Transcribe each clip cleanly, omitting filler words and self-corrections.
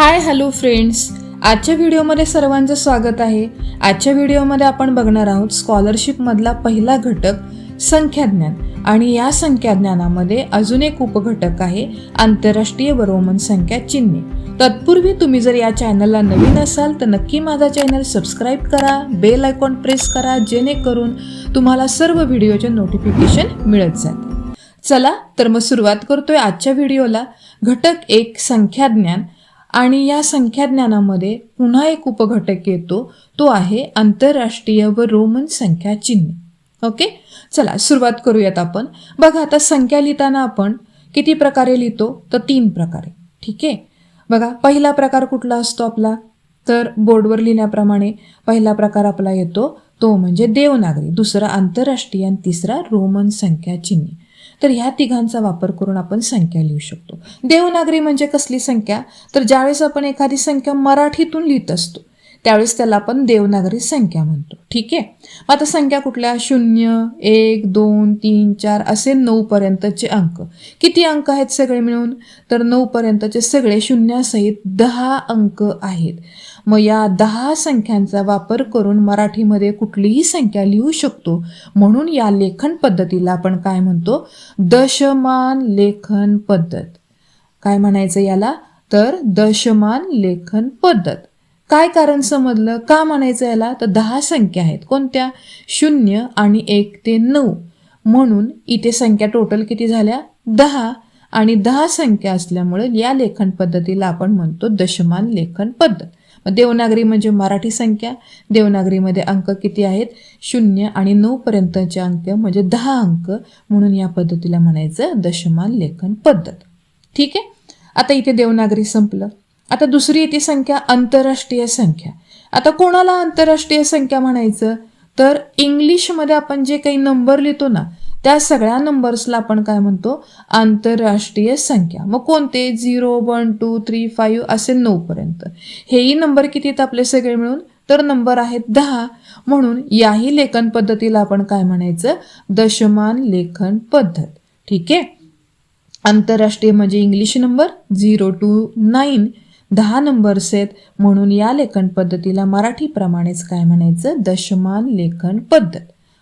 Hi hello friends, आजच्या व्हिडिओमध्ये सर्वांचं स्वागत आहे. आजच्या व्हिडिओमध्ये आपण बघणार आहोत स्कॉलरशिपमधला पहिला घटक संख्याज्ञान. आणि या संख्याज्ञानामध्ये अजून एक उपघटक आहे आंतरराष्ट्रीय व रोमन संख्या चिन्हे. तत्पूर्वी तुम्ही जर या चॅनलला नवीन असाल तर नक्की माझा चॅनल सबस्क्राईब करा, बेल आयकॉन प्रेस करा, जेणेकरून तुम्हाला सर्व व्हिडिओचे नोटिफिकेशन मिळत जातील. चला तर मग सुरुवात करतोय आजच्या व्हिडिओला. घटक 1 संख्याज्ञान. आणि या संख्याज्ञानामध्ये पुन्हा एक उपघटक येतो, तो आहे आंतरराष्ट्रीय व रोमन संख्या चिन्हे. ओके, चला सुरुवात करूयात आपण. बघा, आता संख्या लिहिताना आपण किती प्रकारे लिहितो तर 3 प्रकारे. ठीक आहे, बघा पहिला प्रकार कुठला असतो आपला, तर बोर्डवर लिहिण्याप्रमाणे पहिला प्रकार आपला येतो तो म्हणजे देवनागरी, दुसरा आंतरराष्ट्रीय आणि तिसरा रोमन संख्या चिन्हे. तर ह्या तिघांचा वापर करून आपण संख्या लिहू शकतो. देवनागरी म्हणजे कसली संख्या, तर ज्यावेळेस आपण एखादी संख्या मराठीतून लिहित असतो त्यावेळेस त्याला आपण देवनागरी संख्या म्हणतो. ठीक आहे, आता संख्या कुठल्या, 0, 1, 2, 3, 4 असे 9 पर्यंतचे अंक. किती अंक आहेत सगळे मिळून, तर 9 पर्यंतचे सगळे शून्यासहित 10 अंक आहेत. मग या 10 संख्यांचा वापर करून मराठीमध्ये कुठलीही संख्या लिहू शकतो. म्हणून या लेखन पद्धतीला आपण काय म्हणतो, दशमान लेखन पद्धत. काय म्हणायचं याला, तर दशमान लेखन पद्धत. काय कारण समजलं, का म्हणायचं याला, तर 10 संख्या आहेत. कोणत्या, 0 आणि 1 ते 9. म्हणून इथे संख्या टोटल किती झाल्या, 10. आणि 10 संख्या असल्यामुळे या लेखन पद्धतीला आपण म्हणतो दशमान लेखन पद्धत. देवनागरी म्हणजे मराठी संख्या, देवनागरीमध्ये अंक किती आहेत, 0 आणि 9 पर्यंतचे अंक म्हणजे 10 अंक, म्हणून या पद्धतीला म्हणायचं दशमान लेखन पद्धत. ठीक आहे, आता इथे देवनागरी संपलं. आता दुसरी येते संख्या आंतरराष्ट्रीय संख्या. आता कोणाला आंतरराष्ट्रीय संख्या म्हणायचं, तर इंग्लिशमध्ये आपण जे काही नंबर लिहितो ना त्या सगळ्या नंबर्सला आपण काय म्हणतो, आंतरराष्ट्रीय संख्या. मग कोणते, 0, 1, 2, 3, 5 असे 9 पर्यंत. हेही नंबर किती आहेत आपले सगळे मिळून, तर नंबर आहेत 10. म्हणून याही लेखन पद्धतीला आपण काय म्हणायचं, दशमान लेखन पद्धत. ठीक आहे, आंतरराष्ट्रीय म्हणजे इंग्लिश नंबर 0 to 9 10 नंबर्स आहेत, म्हणून या लेखन पद्धतीला मराठीप्रमाणेच काय म्हणायचं, दशमान लेखन पद्धत.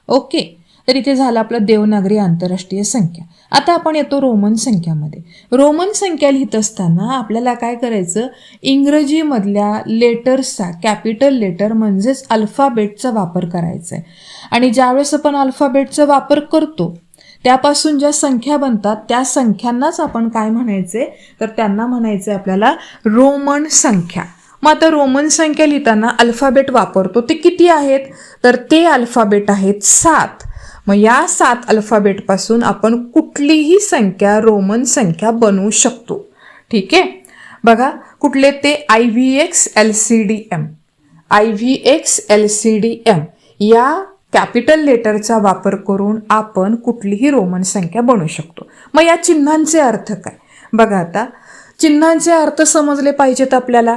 ओके, तर इथे झालं आपलं देवनागरी आंतरराष्ट्रीय संख्या. आता आपण येतो रोमन संख्यामध्ये. रोमन संख्या लिहित असताना आपल्याला काय करायचं, इंग्रजीमधल्या लेटर्सचा, कॅपिटल लेटर म्हणजेच अल्फाबेटचा वापर करायचा आहे. आणि ज्यावेळेस आपण अल्फाबेटचा वापर करतो त्यापासून ज्या संख्या बनतात त्या संख्यांनाच आपण काय म्हणायचे, तर त्यांना म्हणायचे आपल्याला रोमन संख्या. मग आता रोमन संख्या लिहिताना अल्फाबेट वापरतो ते किती आहेत, तर ते अल्फाबेट आहेत 7. मग या 7 अल्फाबेटपासून आपण कुठलीही संख्या रोमन संख्या बनवू शकतो. ठीक आहे, बघा कुठले ते, IVX LCDM. IVX LCDM या कॅपिटल लेटरचा वापर करून आपण कुठलीही रोमन संख्या बनवू शकतो. मग या चिन्हांचे अर्थ काय, बघा आता चिन्हांचे अर्थ समजले पाहिजेत आपल्याला.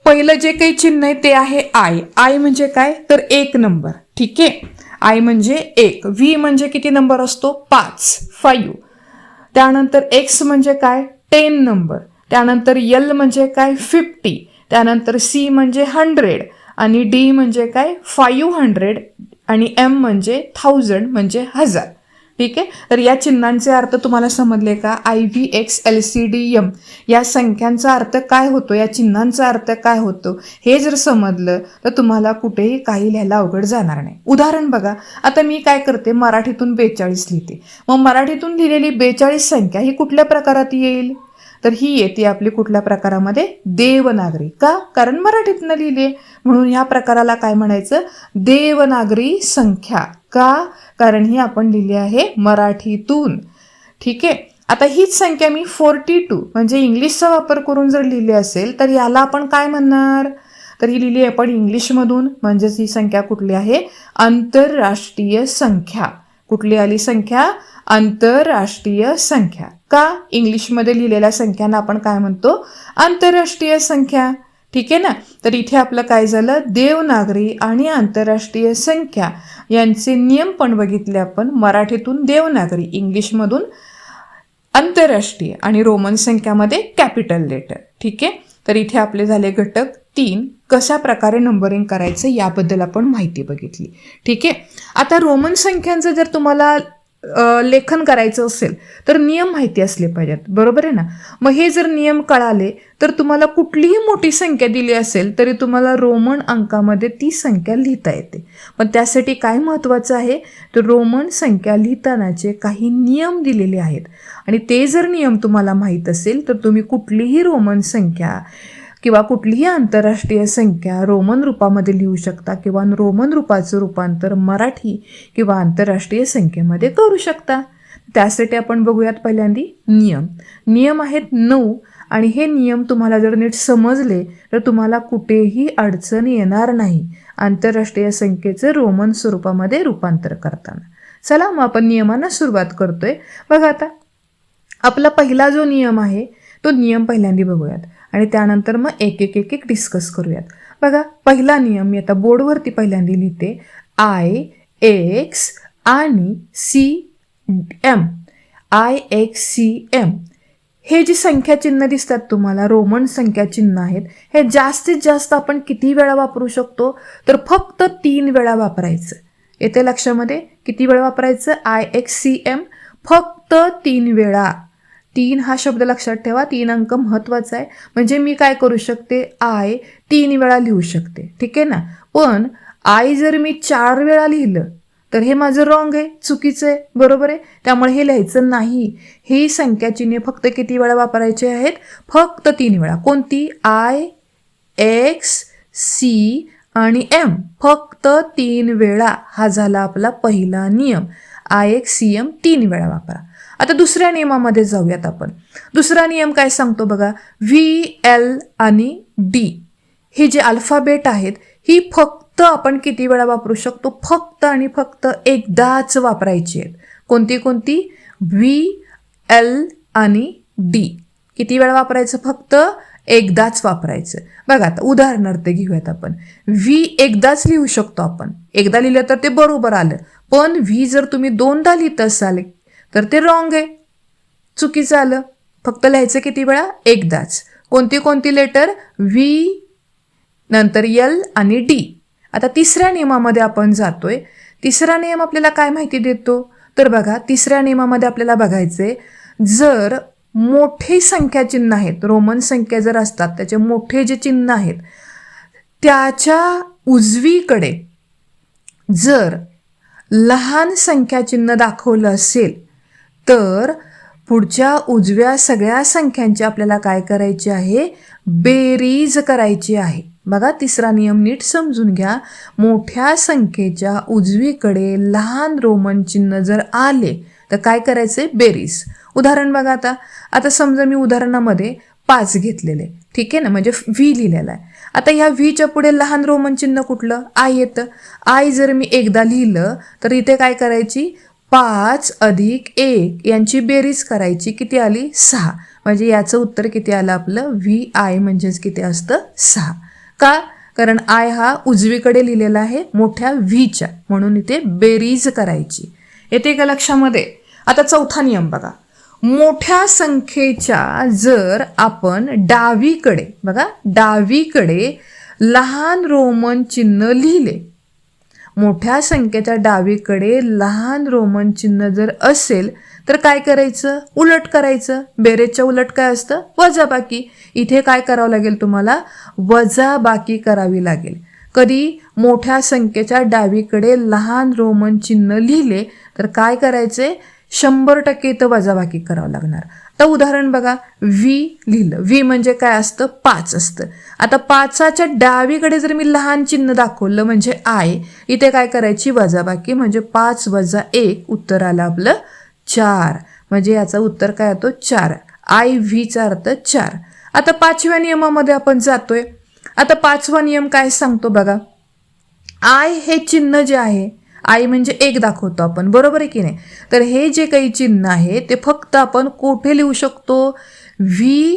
पहिलं जे काही चिन्ह आहे ते आहे आय म्हणजे काय, तर 1 नंबर. ठीक आहे, आय म्हणजे 1. व्ही म्हणजे किती नंबर असतो, 5. त्यानंतर एक्स म्हणजे काय, 10 नंबर. त्यानंतर एल म्हणजे काय, 50. त्यानंतर सी म्हणजे 100 आणि डी म्हणजे काय, 500 आणि एम म्हणजे 1000 म्हणजे 1000. ठीक आहे, तर या चिन्हांचे अर्थ तुम्हाला समजले का, IVX LCDM या संख्यांचा अर्थ काय होतो, या चिन्हांचा अर्थ काय होतो हे जर समजलं तर तुम्हाला कुठेही काही लिहायला अवघड जाणार नाही. उदाहरण बघा, आता मी काय करते, मराठीतून 42 लिहिते. मग मराठीतून लिहिलेली 42 संख्या ही कुठल्या प्रकारात येईल, तर ही येते आपली कुठल्या प्रकारामध्ये, देवनागरी. का, कारण मराठीतनं लिहिले म्हणून ह्या प्रकाराला काय म्हणायचं, देवनागरी संख्या. का, कारण ही आपण लिहिली आहे मराठीतून. ठीक आहे, आता हीच संख्या मी 42 म्हणजे इंग्लिशचा वापर करून जर लिहिली असेल तर याला आपण काय म्हणणार, तर ही लिहिली आपण इंग्लिशमधून, म्हणजेच ही संख्या कुठली आहे, आंतरराष्ट्रीय संख्या. कुठली आली संख्या, आंतरराष्ट्रीय संख्या. का, इंग्लिशमध्ये लिहिलेल्या संख्यांना आपण काय म्हणतो, आंतरराष्ट्रीय संख्या. ठीक आहे ना, तर इथे आपलं काय झालं, देवनागरी आणि आंतरराष्ट्रीय संख्या यांचे नियम पण बघितले आपण. मराठीतून देवनागरी, इंग्लिशमधून आंतरराष्ट्रीय आणि रोमन संख्यामध्ये कॅपिटल लेटर. ठीक आहे. तर इथे आपले झाले घटक 3. कशा प्रकारे नंबरिंग करायचं याबद्दल आपण माहिती बघितली. ठीक आहे. आता रोमन संख्यांचं जर तुम्हाला लेखन करायचं असेल तर नियम माहिती असले पाहिजेत, बरोबर आहे ना. मग हे जर नियम कळाले तर तुम्हाला कुठलीही मोठी संख्या दिली असेल तरी तुम्हाला रोमन अंकामध्ये ती संख्या लिहिता येते. पण त्यासाठी काय महत्त्वाचं आहे तर रोमन संख्या लिहितानाचे काही नियम दिलेले आहेत आणि ते जर नियम तुम्हाला माहीत असेल तर तुम्ही कुठलीही रोमन संख्या किंवा कुठलीही आंतरराष्ट्रीय संख्या रोमन रूपामध्ये लिहू शकता किंवा रोमन रूपाचं रूपांतर मराठी किंवा आंतरराष्ट्रीय संख्येमध्ये करू शकता. त्यासाठी आपण बघूयात पहिल्यांदा नियम आहेत 9 आणि हे नियम तुम्हाला जर नीट समजले तर तुम्हाला कुठेही अडचण येणार नाही आंतरराष्ट्रीय संख्येचं रोमन स्वरूपामध्ये रूपांतर करताना. चला मग आपण नियमांना सुरुवात करतोय. बघा आता आपला पहिला जो नियम आहे तो नियम पहिल्यांदा बघूयात आणि त्यानंतर मग एक एक डिस्कस करूयात. बघा पहिला नियम मी आता बोर्डवरती पहिल्यांदा लिहिते. IXCM IXCM हे जी संख्या चिन्ह दिसतात तुम्हाला रोमन संख्या चिन्ह आहेत हे जास्तीत जास्त आपण किती वेळा वापरू शकतो तर फक्त 3 वेळा वापरायचं. येते लक्षामध्ये किती वेळा वापरायचं IXCM फक्त 3 वेळा. 3 हा शब्द लक्षात ठेवा. 3 अंक महत्त्वाचा आहे. म्हणजे मी काय करू शकते I 3 वेळा लिहू शकते, ठीक आहे ना. पण I जर मी 4 वेळा लिहिलं तर हे माझं रॉंग आहे, चुकीचं आहे, बरोबर आहे. त्यामुळे हे लिहायचं नाही. ही संख्या चिन्हे फक्त किती वेळा वापरायचे आहेत फक्त 3 वेळा. कोणती IXC आणि M फक्त 3 वेळा. हा झाला आपला पहिला नियम. IXCM 3 वेळा वापरा. आता दुसऱ्या नियमामध्ये जाऊयात आपण. दुसरा नियम काय सांगतो बघा. VL आणि D हे जे अल्फाबेट आहेत ही फक्त आपण किती वेळा वापरू शकतो फक्त आणि फक्त एकदाच वापरायची आहेत. कोणती VL आणि D किती वेळा वापरायचं फक्त एकदाच वापरायचं. बघा आता उदाहरणार्थ घेऊयात आपण. V एकदाच लिहू शकतो आपण. एकदा लिहिलं तर ते बरोबर आलं. पण V जर तुम्ही 2दा लिहित असाल तर ते रॉंग आहे, चुकीचं आलं. फक्त लिहायचं किती वेळा एकदाच. कोणती लेटर V नंतर L आणि D. आता तिसऱ्या नियमामध्ये आपण जातोय. तिसरा नियम आपल्याला काय माहिती देतो तर बघा तिसऱ्या नियमामध्ये आपल्याला बघायचंय जर मोठे संख्या चिन्ह आहेत रोमन संख्या जर असतात त्याचे मोठे जे चिन्ह आहेत त्याच्या उजवीकडे जर लहान संख्या चिन्ह दाखवलं असेल तर पुढच्या उजव्या सगळ्या संख्यांची आपल्याला काय करायची आहे बेरीज करायची आहे. बघा तिसरा नियम नीट समजून घ्या. मोठ्या संख्येच्या उजवीकडे लहान रोमन चिन्ह जर आले तर काय करायचे बेरीज. उदाहरण बघा आता समजा मी उदाहरणामध्ये 5 घेतलेले, ठीक आहे ना, म्हणजे V लिहिलेला आहे. आता ह्या Vच्या पुढे लहान रोमन चिन्ह कुठलं I येतं. I जर मी एकदा लिहिलं तर इथे काय करायची 5 अधिक 1 यांची बेरीज करायची. किती आली 6. म्हणजे याचं उत्तर किती आलं आपलं VI म्हणजेच किती असतं 6. का कारण I हा उजवीकडे लिहिलेला आहे मोठ्या Vच्या म्हणून इथे बेरीज करायची. येते का लक्षामध्ये. आता चौथा नियम बघा. मोठ्या संख्येच्या जर आपण डावीकडे लहान रोमन चिन्ह लिहिले मोठ्या संख्येच्या डावीकडे लहान रोमन चिन्ह जर असेल तर काय करायचं उलट करायचं. बेरीजच्या उलट काय असतं वजाबाकी. इथे काय करावं लागेल तुम्हाला वजाबाकी करावी लागेल. कधी मोठ्या संख्येच्या डावीकडे लहान रोमन चिन्ह लिहिले तर काय करायचे 100% इथं वजाबाकी करावं लागणार. तर उदाहरण बघा V लिहिलं. V म्हणजे काय असतं 5 असतं. आता 5च्या डावीकडे जर मी लहान चिन्ह दाखवलं म्हणजे I इथे काय करायची वजाबाकी म्हणजे 5 वजा 1 उत्तर आलं आपलं 4. म्हणजे याचा उत्तर काय होतो 4. IV चा अर्थ 4. आता 5व्या नियमामध्ये आपण जातोय. आता 5वा नियम काय सांगतो बघा. I हे चिन्ह जे आहे I म्हणजे 1 दाखवतो आपण बरोबर आहे की नाही. तर हे जे काही चिन्ह आहे ते फक्त आपण कुठे लिहू शकतो V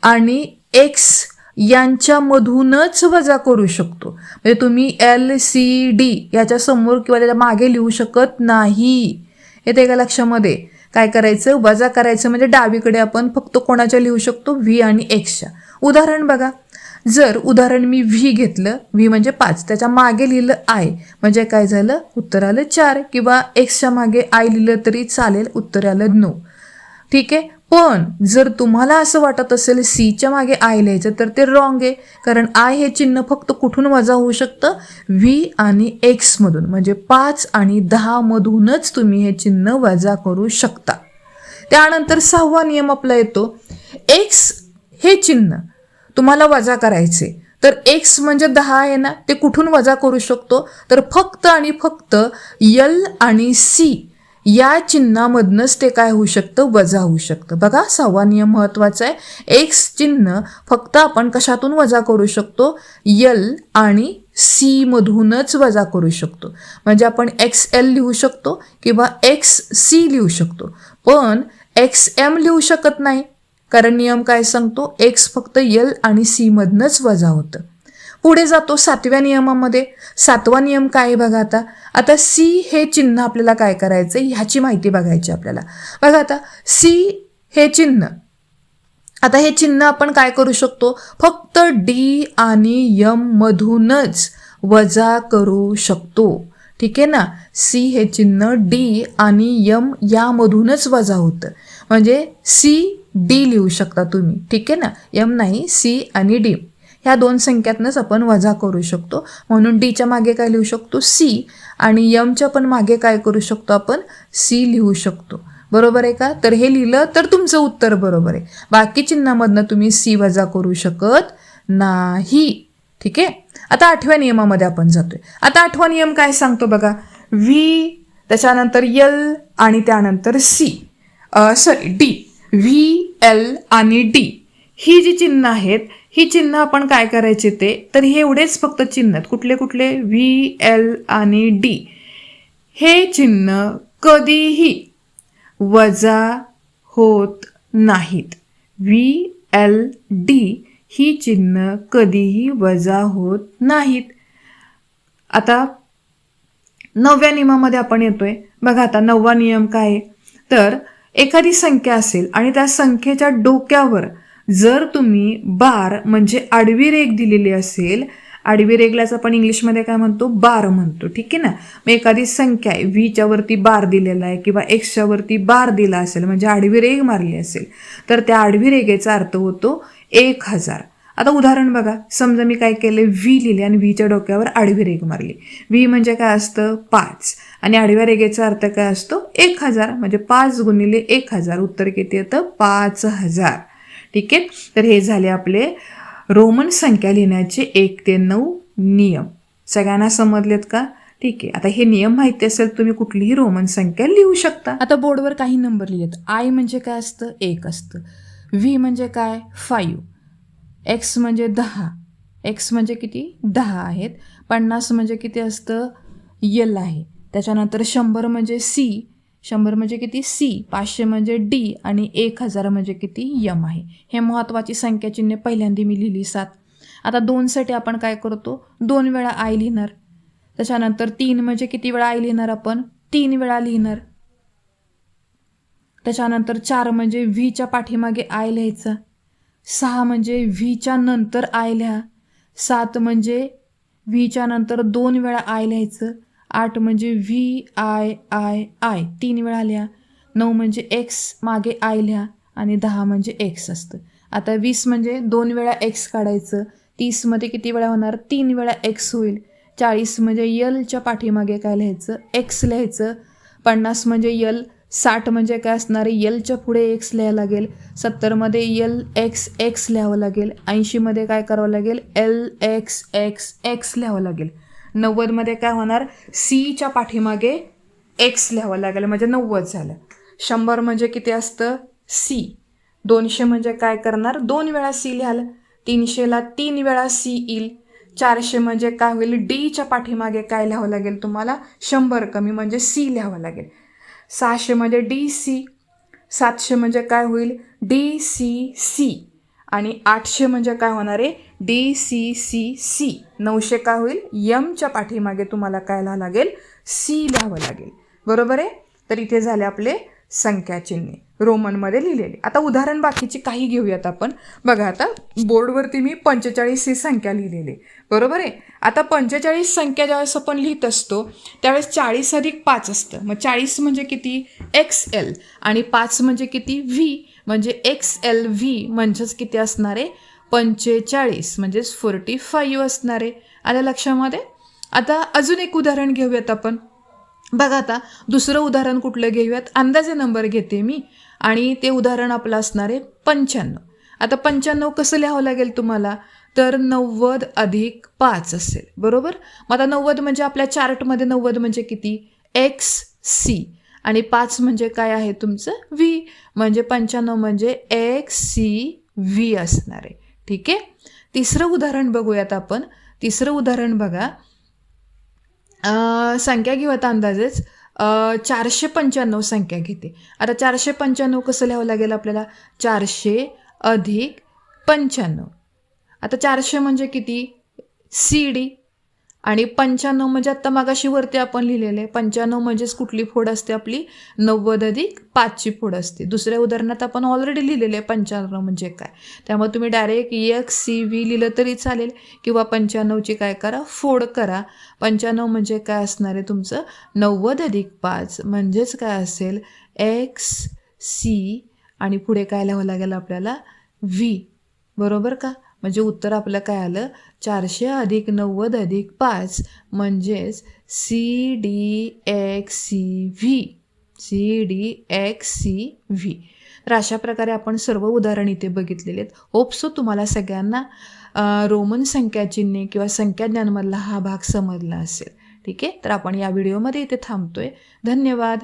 आणि X यांच्यामधूनच वजा करू शकतो. म्हणजे तुम्ही LCD याच्या समोर किंवा त्याच्या मागे लिहू शकत नाही. येते का लक्षामध्ये. काय करायचं वजा करायचं म्हणजे डावीकडे आपण फक्त कोणाच्या लिहू शकतो V आणि Xच्या. उदाहरण बघा, जर उदाहरण मी व्ही घेतलं, व्ही म्हणजे 5, त्याच्या मागे लिहिलं आय म्हणजे काय झालं, उत्तर आलं 4. किंवा एक्सच्या मागे आय लिहिलं तरी चालेल, उत्तर आलं 9. ठीक आहे. पण जर तुम्हाला असं वाटत असेल सीच्या मागे आय लिहायचं तर ते रॉंग आहे, कारण आय हे चिन्ह फक्त कुठून वजा होऊ शकतं, व्ही आणि एक्समधून, म्हणजे 5 आणि 10 मधूनच तुम्ही हे चिन्ह वजा करू शकता. त्यानंतर 6वा नियम आपला येतो, एक्स हे चिन्ह तुम्हाला वजा करायचे तर एक्स म्हणजे 10 आहे ना, ते कुठून वजा करू शकतो, तर फक्त आणि फक्त यल आणि सी या चिन्हामधनंच ते काय होऊ शकतं, वजा होऊ शकतं. बघा 6वा नियम महत्वाचा आहे. एक्स चिन्ह फक्त आपण कशातून वजा करू शकतो, यल आणि सी मधूनच वजा करू शकतो. म्हणजे आपण XL लिहू शकतो किंवा XC लिहू शकतो, पण XM लिहू शकत नाही, कारण नियम काय सांगतो, एक्स फक्त यल आणि सी मधनंच वजा होतं. पुढे जातो 7व्या नियमामध्ये. 7वा नियम काय आहे बघा, आता सी हे चिन्ह आपल्याला काय करायचं ह्याची माहिती बघायची आपल्याला. बघा आता सी हे चिन्ह, आता हे चिन्ह आपण काय करू शकतो, फक्त डी आणि यम मधूनच वजा करू शकतो. ठीक आहे ना, सी हे चिन्ह डी आणि यम यामधूनच वजा होतं, म्हणजे सी डी लिहू शकता तुम्ही. ठीक आहे ना, यम नाही, सी आणि डी ह्या 2 संख्यातनंच आपण वजा करू शकतो. म्हणून डीच्या मागे काय लिहू शकतो, सी, आणि यमच्या पण मागे काय करू शकतो आपण, सी लिहू शकतो. बरोबर आहे का? तर हे लिहिलं तर तुमचं उत्तर बरोबर आहे. बाकी चिन्हामधनं तुम्ही सी वजा करू शकत नाही. ठीक आहे. आता 8व्या नियमामध्ये आपण जातोय. आता 8वा नियम काय सांगतो बघा, व्ही त्याच्यानंतर यल आणि त्यानंतर सी, डी, व्ही एल आणि डी ही जी चिन्ह आहेत, ही चिन्ह आपण काय करायचे ते, तर हे एवढेच फक्त चिन्ह आहेत. कुठले कुठले, व्ही एल आणि डी, हे चिन्ह कधीही वजा होत नाहीत. व्ही एल डी ही चिन्ह कधीही वजा होत नाहीत. आता 9व्या नियमामध्ये आपण येतोय. बघा आता 9वा नियम काय आहे, तर एखादी संख्या असेल आणि त्या संख्येच्या डोक्यावर जर तुम्ही बार म्हणजे आडवी रेघ दिलेली असेल, आडवी रेघलाच आपण इंग्लिशमध्ये काय म्हणतो, बार म्हणतो. ठीक आहे ना. मग एखादी संख्या आहे, व्हीच्या वरती बार दिलेला आहे किंवा एक्सच्या वरती बार दिला असेल, म्हणजे आडवी रेघ मारली असेल, तर त्या आडवी रेघेचा अर्थ होतो 1000. आता उदाहरण बघा, समजा मी काय केले, व्ही लिहिले आणि व्हीच्या डोक्यावर आडवी रेघ मारली. व्ही म्हणजे काय असतं, 5, आणि आडव्या रेघेचा अर्थ काय असतो, 1000, म्हणजे 5 गुणिले 1000, उत्तर किती येतं, 5000. ठीक आहे. तर हे झाले आपले रोमन संख्या लिहिण्याचे 1 ते 9 नियम. सगळ्यांना समजलेत का? ठीक आहे. आता हे नियम माहिती असेल तुम्ही कुठलीही रोमन संख्या लिहू शकता. आता बोर्डवर काही नंबर लिहिलेत. आय म्हणजे काय असतं, 1 असतं. व्ही म्हणजे काय, 5. एक्स म्हणजे 10. एक्स म्हणजे किती, 10 आहेत. 50 म्हणजे किती असतं, यल आहे. त्याच्यानंतर 100 म्हणजे सी, 100 म्हणजे किती, सी. 500 म्हणजे डी आणि 1000 म्हणजे किती, यम आहे. हे महत्त्वाची संख्या चिन्हे पहिल्यांदा मी लिहिली 7. आता 2साठी आपण काय करतो, 2 वेळा आय लिहिणार. त्याच्यानंतर 3 म्हणजे किती वेळा आय लिहिणार आपण, 3 वेळा लिहिणार. त्याच्यानंतर 4 म्हणजे व्हीच्या पाठीमागे आय लिहायचा. 6 म्हणजे व्हीच्या नंतर आय लिहा. 7 म्हणजे व्हीच्या नंतर 2 वेळा आय लिहायचं. 8 म्हणजे व्ही आय आय आय 3 वेळा लिहा. 9 म्हणजे एक्स मागे आय लिहा आणि 10 म्हणजे एक्स असतं. आता 20 म्हणजे 2 वेळा एक्स काढायचं. 30 मध्ये किती वेळा होणार, 3 वेळा एक्स होईल. 40 म्हणजे यलच्या पाठीमागे काय लिहायचं, एक्स लिहायचं. 50 म्हणजे यल. 60 म्हणजे काय असणार आहे, यलच्या पुढे एक्स लिहावं लागेल. 70 मध्ये यल एक्स एक्स लिहावं लागेल. 80 मध्ये काय करावं लागेल, एल एक्स एक्स एक्स लिहावं लागेल. 90 मध्ये काय होणार, सीच्या पाठीमागे एक्स लिहावं लागेल, म्हणजे 90 झालं. 100 म्हणजे किती असतं, सी. 200 म्हणजे काय करणार, 2 वेळा सी लिहाल. 300ला 3 वेळा सी येईल. 400 म्हणजे काय होईल, डीच्या पाठीमागे काय लिहावं लागेल तुम्हाला, 100 कमी म्हणजे सी लिहावं लागेल. 600 म्हणजे डी सी. 700 म्हणजे काय होईल, डी सी सी. आणि 800 म्हणजे काय होणार आहे, डी सी सी सी. 900 काय होईल, यमच्या पाठीमागे तुम्हाला काय लिहावं लागेल, सी लिहावं लागेल. बरोबर आहे. तर इथे झाले आपले संख्या चिन्हे. रोमनमध्ये लिहिलेले. आता उदाहरण बाकीची काही घेऊयात आपण. बघा आता बोर्डवरती मी 45 ही संख्या लिहिलेली, बरोबर आहे. आता 45 संख्या ज्यावेळेस आपण लिहित असतो त्यावेळेस 40 अधिक 5 असतं. मग 40 म्हणजे किती? XL आणि 5 म्हणजे किती? V. म्हणजे XLV म्हणजेच किती असणार आहे? 45 म्हणजेच 45 असणार आहे. आलं लक्षामध्ये? आता अजून एक उदाहरण घेऊयात आपण. बघा आता दुसरं उदाहरण कुठलं घेऊयात? अंदाजे नंबर घेते मी आणि ते उदाहरण आपलं असणार आहे 95. आता 95 कसं लिहावं लागेल तुम्हाला? तर 90 अधिक 5 असेल, बरोबर. मग आता 90 म्हणजे आपल्या चार्टमध्ये 90 म्हणजे किती? XC आणि 5 म्हणजे काय आहे तुमचं? V. म्हणजे 95 म्हणजे XCV असणार आहे. ठीक आहे. तिसरं उदाहरण बघूयात आपण. तिसरं उदाहरण बघा, संख्या घेऊ आता अंदाजेच 495 संख्या घेते. आता 495 कसं लिहावं लागेल आपल्याला? 400 अधिक 95. आता 400 म्हणजे किती? CD आणि 95 म्हणजे आत्ता मागाशी वरती आपण लिहिलेले 95 म्हणजेच कुठली फोड असते आपली? 90 अधिक 5ची फोड असते. दुसऱ्या उदाहरणात आपण ऑलरेडी लिहिलेले 95 म्हणजे काय. त्यामुळे तुम्ही डायरेक्ट XCV लिहिलं तरी चालेल किंवा 95ची काय करा? फोड करा. 95 म्हणजे काय असणार आहे तुमचं? 90 अधिक 5 म्हणजेच काय असेल? XC आणि पुढे काय लिहावं लागेल आपल्याला? V. बरोबर का? म्हणजे उत्तर आपलं काय आलं? 400 अधिक 90 अधिक 5 म्हणजेच CDXCV. CDXCV. तर अशा प्रकारे आपण सर्व उदाहरण इथे बघितलेले आहेत. होप्सो तुम्हाला सगळ्यांना रोमन संख्याचिन्हे किंवा संख्याज्ञानमधला हा भाग समजला असेल. ठीक आहे. तर आपण या व्हिडिओमध्ये इथे थांबतोय. धन्यवाद.